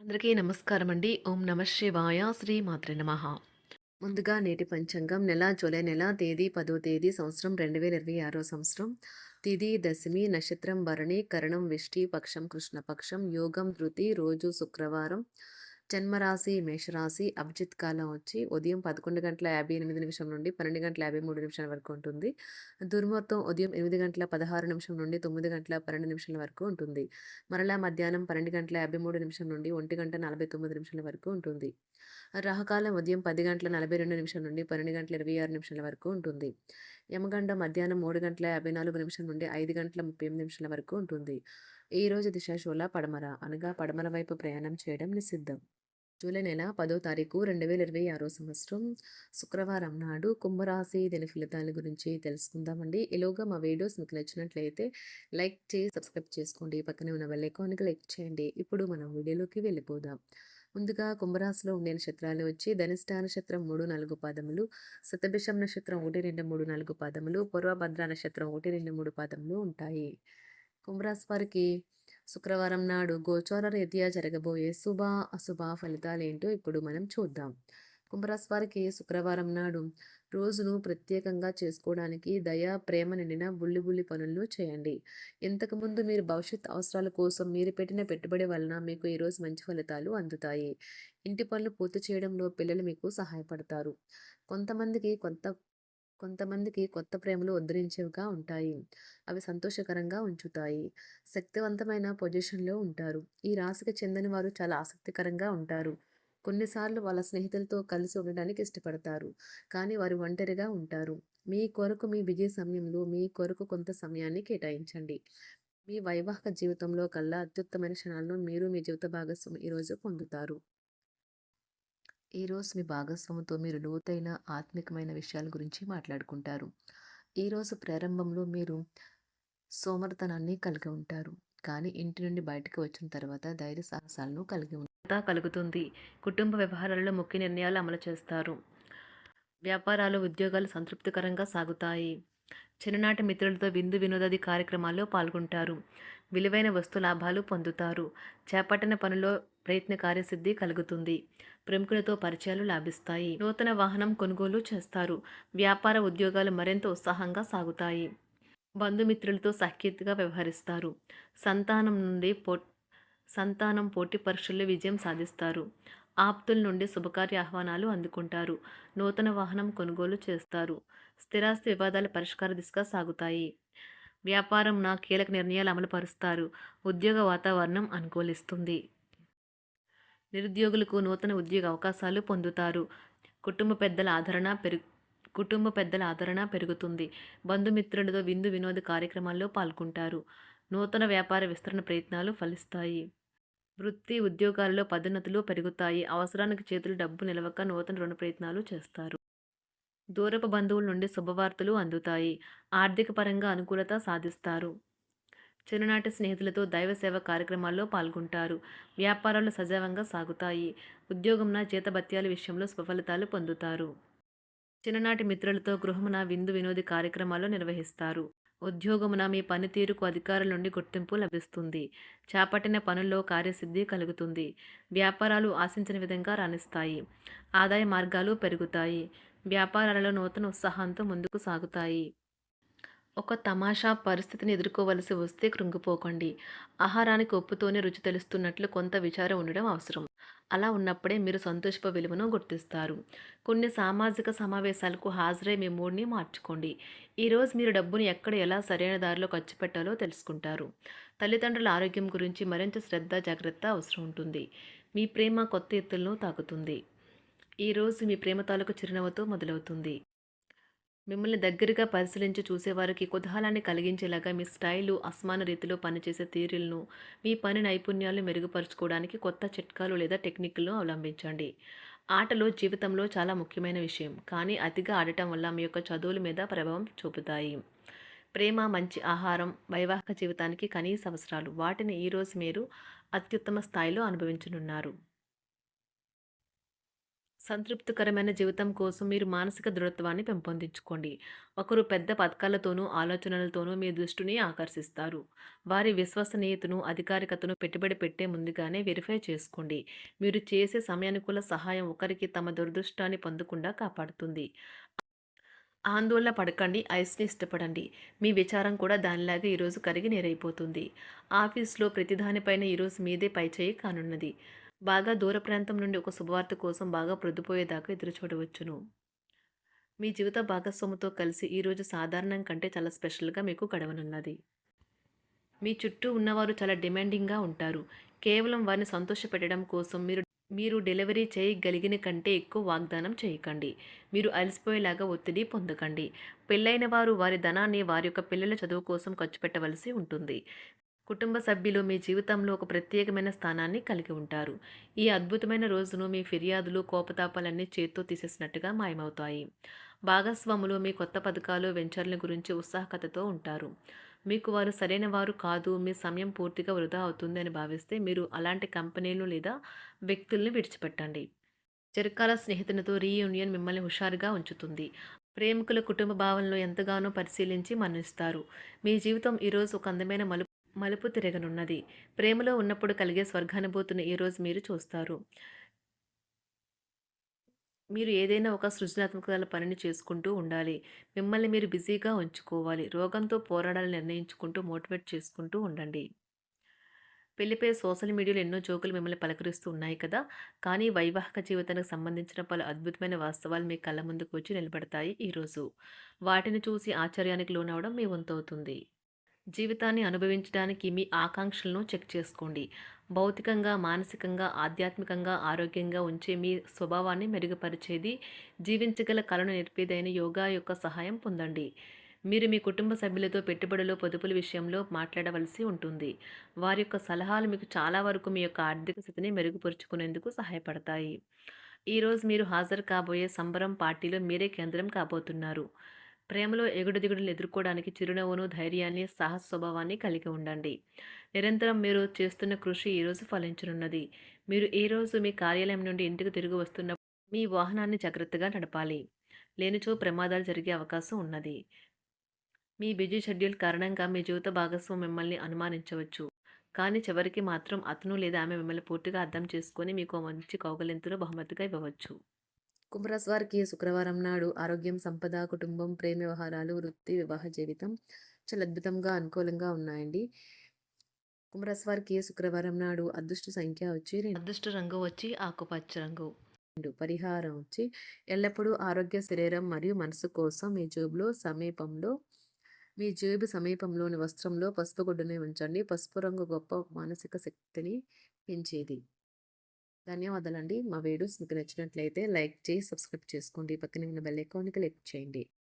అందరికీ నమస్కారం అండి. ఓం నమ శివాయ. శ్రీ మాత్రే నమః. ముందుగా నేటి పంచాంగం నెల జూలై నెల తేదీ 10వ తేదీ సంవత్సరం 2026 సంవత్సరం. తిథి దశమి, నక్షత్రం భరణి, కరణం విష్టి, పక్షం కృష్ణపక్షం, యోగం ధృతి, రోజు శుక్రవారం. జన్మరాశి మేషరాశి. అభిజిత్ కాలం వచ్చి ఉదయం 11:58 నుండి 12:53 వరకు ఉంటుంది. దుర్ముహూర్తం ఉదయం 8:16 నుండి 9:12 వరకు ఉంటుంది. మరలా మధ్యాహ్నం 12:53 నుండి 1:49 వరకు ఉంటుంది. రాహుకాలం ఉదయం 10:42 నుండి 12:26 వరకు ఉంటుంది. యమగండం మధ్యాహ్నం 3:54 నుండి 5:38 వరకు ఉంటుంది. ఈ రోజు దిశాశూల పడమర, అనగా పడమర వైపు ప్రయాణం చేయడం నిషిద్ధం. జూలై నెల 10వ తారీఖు 2026 సంవత్సరం శుక్రవారం నాడు కుంభరాశి దిన ఫలితాల గురించి తెలుసుకుందామండి. ఈలోగా మా వీడియోస్ మీకు నచ్చినట్లయితే లైక్ చేసి సబ్స్క్రైబ్ చేసుకోండి. పక్కనే ఉన్న బెల్ ఐకాన్కి క్లిక్ చేయండి. ఇప్పుడు మనం వీడియోలోకి వెళ్ళిపోదాం. ముందుగా కుంభరాశిలో ఉండే నక్షత్రాలు వచ్చి ధనిష్ట నక్షత్రం 3, 4 పాదములు, శతభిషం నక్షత్రం 1, 2, 3, 4 పాదములు, పూర్వభద్ర నక్షత్రం 1, 2, 3 పాదములు ఉంటాయి. కుంభరాశి వారికి శుక్రవారం నాడు గోచార రీత్యా జరగబోయే శుభ అశుభ ఫలితాలేంటో ఇప్పుడు మనం చూద్దాం. కుంభరాశి వారికి శుక్రవారం నాడు రోజును ప్రత్యేకంగా చేసుకోవడానికి దయ, ప్రేమ నిండిన బుల్లి బుల్లి పనులను చేయండి. ఇంతకుముందు మీరు భవిష్యత్ అవసరాల కోసం మీరు పెట్టిన పెట్టుబడి వలన మీకు ఈరోజు మంచి ఫలితాలు అందుతాయి. ఇంటి పనులు పూర్తి చేయడంలో పిల్లలు మీకు సహాయపడతారు. కొంతమందికి కొంత కొంతమందికి కొత్త ప్రేమలు ఉద్ధరించేవిగా ఉంటాయి. అవి సంతోషకరంగా ఉంచుతాయి. శక్తివంతమైన పొజిషన్‌లో ఉంటారు. ఈ రాశికి చెందిన వారు చాలా ఆసక్తికరంగా ఉంటారు. కొన్నిసార్లు వాళ్ళ స్నేహితులతో కలిసి ఉండడానికి ఇష్టపడతారు. కానీ వారు ఒంటరిగా ఉంటారు. మీ కొరకు మీ బిజీ సమయంలో మీ కొరకు కొంత సమయాన్ని కేటాయించండి. మీ వైవాహిక జీవితంలో కల్లా అత్యుత్తమైన క్షణాలను మీరు మీ జీవిత భాగస్వామి ఈరోజు పొందుతారు. ఈరోజు మీ భాగస్వామితో మీరు లోతైన ఆత్మికమైన విషయాల గురించి మాట్లాడుకుంటారు. ఈరోజు ప్రారంభంలో మీరు సోమరితనాన్ని కలిగి ఉంటారు. కానీ ఇంటి నుండి బయటకు వచ్చిన తర్వాత ధైర్య సాహసాలను కలిగి కలుగుతుంది. కుటుంబ వ్యవహారాలలో ముఖ్య నిర్ణయాలు అమలు చేస్తారు. వ్యాపారాలు, ఉద్యోగాలు సంతృప్తికరంగా సాగుతాయి. చిన్ననాటి మిత్రులతో విందు వినోదాది కార్యక్రమాల్లో పాల్గొంటారు. విలువైన వస్తు లాభాలు పొందుతారు. చేపట్టిన పనిలో ప్రయత్న కార్యసిద్ధి కలుగుతుంది. ప్రముఖులతో పరిచయాలు లాభిస్తాయి. నూతన వాహనం కొనుగోలు చేస్తారు. వ్యాపార ఉద్యోగాలు మరింత ఉత్సాహంగా సాగుతాయి. బంధుమిత్రులతో సఖ్యతగా వ్యవహరిస్తారు. సంతానం నుండి సంతానం పోటీ పరీక్షల్లో విజయం సాధిస్తారు. ఆప్తుల నుండి శుభకార్య ఆహ్వానాలు అందుకుంటారు. నూతన వాహనం కొనుగోలు చేస్తారు. స్థిరాస్తి వివాదాల పరిష్కార దిశగా సాగుతాయి. వ్యాపారంన కీలక నిర్ణయాలు అమలుపరుస్తారు. ఉద్యోగ వాతావరణం అనుకూలిస్తుంది. నిరుద్యోగులకు నూతన ఉద్యోగ అవకాశాలు పొందుతారు. కుటుంబ పెద్దల ఆదరణ పెరుగుతుంది. బంధుమిత్రులతో విందు వినోద కార్యక్రమాల్లో పాల్గొంటారు. నూతన వ్యాపార విస్తరణ ప్రయత్నాలు ఫలిస్తాయి. వృత్తి ఉద్యోగాల్లో పదోన్నతులు పెరుగుతాయి. అవసరానికి చేతులు డబ్బు నిలవక నూతన రుణ ప్రయత్నాలు చేస్తారు. దూరపు బంధువుల నుండి శుభవార్తలు అందుతాయి. ఆర్థిక పరంగా అనుకూలత సాధిస్తారు. చిన్ననాటి స్నేహితులతో దైవ సేవ కార్యక్రమాల్లో పాల్గొంటారు. వ్యాపారాలు సజావంగా సాగుతాయి. ఉద్యోగంన జీతభత్యాల విషయంలో స్వఫలితాలు పొందుతారు. చిన్ననాటి మిత్రులతో గృహమున విందు వినోది కార్యక్రమాలు నిర్వహిస్తారు. ఉద్యోగమున మీ పనితీరుకు అధికారుల నుండి గుర్తింపు లభిస్తుంది. చేపట్టిన పనుల్లో కార్యసిద్ధి కలుగుతుంది. వ్యాపారాలు ఆశించిన విధంగా రాణిస్తాయి. ఆదాయ మార్గాలు పెరుగుతాయి. వ్యాపారాలలో నూతన ఉత్సాహంతో ముందుకు సాగుతాయి. ఒక తమాషా పరిస్థితిని ఎదుర్కోవలసి వస్తే కృంగిపోకండి. ఆహారానికి ఉప్పుతోనే రుచి తెలుస్తున్నట్లు కొంత విచారం ఉండడం అవసరం. అలా ఉన్నప్పుడే మీరు సంతోషపు విలువను గుర్తిస్తారు. కొన్ని సామాజిక సమావేశాలకు హాజరై మీ మూడ్ని మార్చుకోండి. ఈరోజు మీరు డబ్బుని ఎక్కడ ఎలా సరైన దారిలో ఖర్చు పెట్టాలో తెలుసుకుంటారు. తల్లిదండ్రుల ఆరోగ్యం గురించి మరింత శ్రద్ధ, జాగ్రత్త అవసరం ఉంటుంది. మీ ప్రేమ కొత్త ఎత్తులను తాకుతుంది. ఈరోజు మీ ప్రేమ తాలూకు చిరునవ్వుతో మొదలవుతుంది. మిమ్మల్ని దగ్గరగా పరిశీలించి చూసేవారికి కుతూహలాన్ని కలిగించేలాగా మీ స్టైలు, అసమాన రీతిలో పనిచేసే తీరులను, మీ పని నైపుణ్యాలను మెరుగుపరుచుకోవడానికి కొత్త చిట్కాలు లేదా టెక్నిక్లను అవలంబించండి. ఆటలు జీవితంలో చాలా ముఖ్యమైన విషయం, కానీ అతిగా ఆడటం వల్ల మీ యొక్క చదువుల మీద ప్రభావం చూపుతాయి. ప్రేమ, మంచి ఆహారం, వైవాహిక జీవితానికి కనీస అవసరాలు. వాటిని ఈరోజు మీరు అత్యుత్తమ స్థాయిలో అనుభవించనున్నారు. సంతృప్తికరమైన జీవితం కోసం మీరు మానసిక దృఢత్వాన్ని పెంపొందించుకోండి. ఒకరు పెద్ద పథకాలతోనూ, ఆలోచనలతోనూ మీ దృష్టిని ఆకర్షిస్తారు. వారి విశ్వసనీయతను, అధికారికతను పెట్టుబడి పెట్టే ముందుగానే వెరిఫై చేసుకోండి. మీరు చేసే సమయానుకూల సహాయం ఒకరికి తమ దురదృష్టాన్ని పొందకుండా కాపాడుతుంది. ఆందోళన పడకండి. ఐస్‌ని ఇష్టపడండి. మీ విచారం కూడా దానిలాగే ఈరోజు కరిగి నీరైపోతుంది. ఆఫీస్‌లో ప్రతి దానిపైన ఈరోజు మీదే పైచేయి కానున్నది. బాగా దూర ప్రాంతం నుండి ఒక శుభవార్త కోసం బాగా ప్రొద్దుపోయేదాకా ఎదురుచూడవచ్చును. మీ జీవిత భాగస్వామితో కలిసి ఈరోజు సాధారణం కంటే చాలా స్పెషల్‌గా మీకు గడవనున్నది. మీ చుట్టూ ఉన్నవారు చాలా డిమాండింగ్‌గా ఉంటారు. కేవలం వారిని సంతోషపెట్టడం కోసం మీరు మీరు డెలివరీ చేయగలిగిన కంటే ఎక్కువ వాగ్దానం చేయకండి. మీరు అలసిపోయేలాగా ఒత్తిడి పొందకండి. పెళ్లైన వారు వారి ధనాన్ని వారి యొక్క పిల్లల చదువు కోసం ఖర్చు పెట్టవలసి ఉంటుంది. కుటుంబ సభ్యులు మీ జీవితంలో ఒక ప్రత్యేకమైన స్థానాన్ని కలిగి ఉంటారు. ఈ అద్భుతమైన రోజును మీ ఫిర్యాదులు, కోపతాపాలన్నీ చేత్తో తీసేసినట్టుగా మాయమవుతాయి. భాగస్వాములు మీ కొత్త పథకాలు, వెంచర్ల గురించి ఉత్సాహకతతో ఉంటారు. మీకు వారు సరైన వారు కాదు, మీ సమయం పూర్తిగా వృధా అవుతుంది అని భావిస్తే మీరు అలాంటి కంపెనీలు లేదా వ్యక్తుల్ని విడిచిపెట్టండి. చిరకాల స్నేహితునితో రీయూనియన్ మిమ్మల్ని హుషారుగా ఉంచుతుంది. ప్రేమికుల కుటుంబ భావనలు ఎంతగానో పరిశీలించి మన్నిస్తారు. మీ జీవితం ఈరోజు ఒక అందమైన మలుపు తిరగనున్నది. ప్రేమలో ఉన్నప్పుడు కలిగే స్వర్గానుభూతిని ఈరోజు మీరు చూస్తారు. మీరు ఏదైనా ఒక సృజనాత్మక పనిని చేసుకుంటూ ఉండాలి. మిమ్మల్ని మీరు బిజీగా ఉంచుకోవాలి. రోగంతో పోరాడాలని నిర్ణయించుకుంటూ మోటివేట్ చేసుకుంటూ ఉండండి. పెళ్లిపై సోషల్ మీడియాలో ఎన్నో జోకులు మిమ్మల్ని పలకరిస్తూ ఉన్నాయి కదా! కానీ వైవాహిక జీవితానికి సంబంధించిన పలు అద్భుతమైన వాస్తవాలు మీ కళ్ళ ముందుకు వచ్చి నిలబడతాయి ఈరోజు. వాటిని చూసి ఆశ్చర్యానికి లోనవ్వడం మీ వంతవుతుంది. జీవితాన్ని అనుభవించడానికి మీ ఆకాంక్షలను చెక్ చేసుకోండి. భౌతికంగా, మానసికంగా, ఆధ్యాత్మికంగా ఆరోగ్యంగా ఉంచే మీ స్వభావాన్ని మెరుగుపరిచేది, జీవించగల కళను నేర్పేదైన యోగా యొక్క సహాయం పొందండి. మీరు మీ కుటుంబ సభ్యులతో పెట్టుబడులు, పొదుపుల విషయంలో మాట్లాడవలసి ఉంటుంది. వారి యొక్క సలహాలు మీకు చాలా వరకు మీ యొక్క ఆర్థిక స్థితిని మెరుగుపరుచుకునేందుకు సహాయపడతాయి. ఈరోజు మీరు హాజరు కాబోయే సంబరం పార్టీలో మీరే కేంద్రం కాబోతున్నారు. ప్రేమలో ఎగుడుదిగుడులను ఎదుర్కోవడానికి చిరునవ్వును, ధైర్యాన్ని, సాహస స్వభావాన్ని కలిగి ఉండండి. నిరంతరం మీరు చేస్తున్న కృషి ఈరోజు ఫలించనున్నది. మీరు ఈరోజు మీ కార్యాలయం నుండి ఇంటికి తిరిగి వస్తున్నప్పుడు మీ వాహనాన్ని జాగ్రత్తగా నడపాలి. లేనిచో ప్రమాదాలు జరిగే అవకాశం ఉన్నది. మీ బిజీ షెడ్యూల్ కారణంగా మీ జీవిత భాగస్వామి మిమ్మల్ని అనుమానించవచ్చు. కానీ చివరికి మాత్రం అతను లేదా ఆమె మిమ్మల్ని పూర్తిగా అర్థం చేసుకొని మీకు ఓ మంచి కౌగిలింతను బహుమతిగా ఇవ్వవచ్చు. కుంభరాశి వారికి శుక్రవారం నాడు ఆరోగ్యం, సంపద, కుటుంబం, ప్రేమ వ్యవహారాలు, వృత్తి, వివాహ జీవితం చాలా అద్భుతంగా, అనుకూలంగా ఉన్నాయండి. కుంభరాశి వారికి శుక్రవారం నాడు అదృష్ట సంఖ్య వచ్చి అదృష్ట రంగు వచ్చి ఆకుపచ్చ రంగు. పరిహారం వచ్చి ఎల్లప్పుడూ ఆరోగ్య, శరీరం మరియు మనసు కోసం మీ జేబు సమీపంలోని వస్త్రంలో పసుపు గుడ్డని ఉంచండి. పసుపు రంగు గొప్ప మానసిక శక్తిని పెంచేది. ధన్యవాదాలండి. మా వీడియోస్ మీకు నచ్చినట్లయితే లైక్ చేసి, సబ్స్క్రైబ్ చేసుకోండి. పక్కనే ఉన్న బెల్ ఐకాన్‌ని క్లిక్ చేయండి.